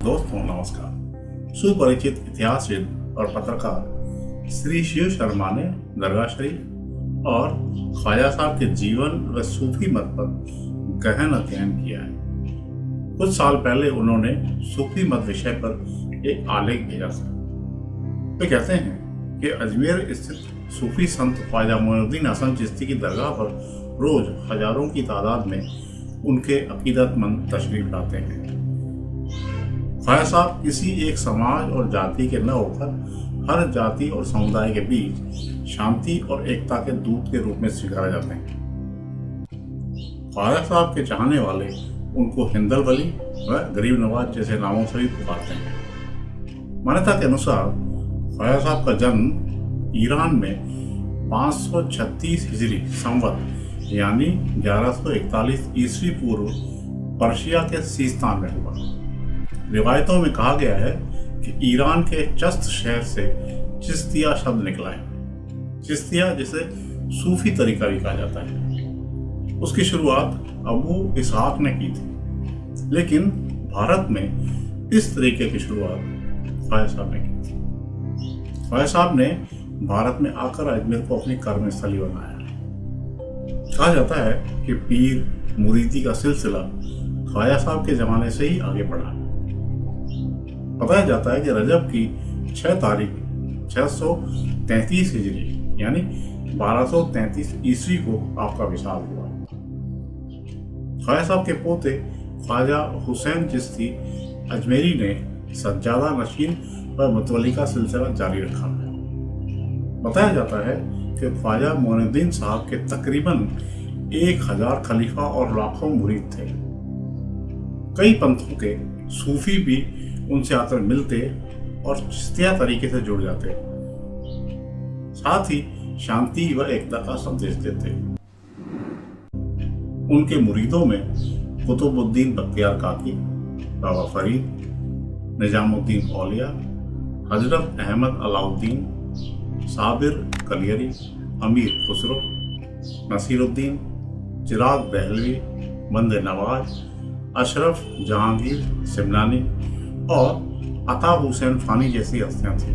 दोस्तों नमस्कार। सुपरिचित इतिहासविद और पत्रकार श्री शिव शर्मा ने दरगाह शरीफ और ख्वाजा साहब के जीवन व सूफी मत पर गहन अध्ययन किया है। कुछ साल पहले उन्होंने सूफी मत विषय पर एक आलेख भेजा था। वे कहते हैं कि अजमेर स्थित सूफी संत ख्वाजा मोइनुद्दीन हसन चिश्ती की दरगाह पर रोज हजारों की तादाद में उनके अकीदतमंद तशरीफ लाते हैं। ख्वाजा साहब किसी एक समाज और जाति के न होकर हर जाति और समुदाय के बीच शांति और एकता के दूत के रूप में स्वीकारे जाते हैं। ख्वाजा साहब के चाहने वाले उनको हिंदल वली व गरीब नवाज जैसे नामों से भी पुकारते हैं। मान्यता के अनुसार ख्वाजा साहब का जन्म ईरान में 536 हिजरी संवत यानी 1141 ईस्वी पूर्व पर्शिया के सीस्तान में हुआ। रिवायतों में कहा गया है कि ईरान के चस्त शहर से चिश्तिया शब्द निकला है। चिश्तिया जिसे सूफी तरीका भी कहा जाता है। उसकी शुरुआत अबू इसहाक ने की थी, लेकिन भारत में इस तरीके की शुरुआत ख्वाजा साहब ने की थी। ख्वाजा साहब ने भारत में आकर अजमेर को अपनी कर्मस्थली बनाया। कहा जाता है कि पीर मुरीदी का सिलसिला ख्वाजा साहब के जमाने से ही आगे बढ़ा। बताया जाता है कि रजब की 6 तारीख 633 हिजरी यानी 1233 ईस्वी को आपका विशाल हुआ। ख्वाजा साहब के पोते ख्वाजा हुसैन चिश्ती अजमेरी ने सज्जादा नशीन व मतवली का सिलसिला जारी रखा है। बताया जाता है कि ख्वाजा मोइनुद्दीन साहब के तकरीबन 1000 खलीफा और लाखों मुरीद थे। कई पंथों के सूफी भी उनसे आकर मिलते और चिश्तिया तरीके से जुड़ जाते, साथ ही शांति व एकता का संदेश देते। उनके मुरीदों में कुतुबुद्दीन बख्तियार काकी, बाबा फरीद, निजामुद्दीन औलिया, हजरत अहमद अलाउद्दीन, साबिर कलियरी, अमीर खुसरो, नसीरुद्दीन, चिराग दहलवी, बंदे नवाज, अशरफ जहांगीर सिमनानी और अता हुसैन फानी जैसी हस्तियां थीं।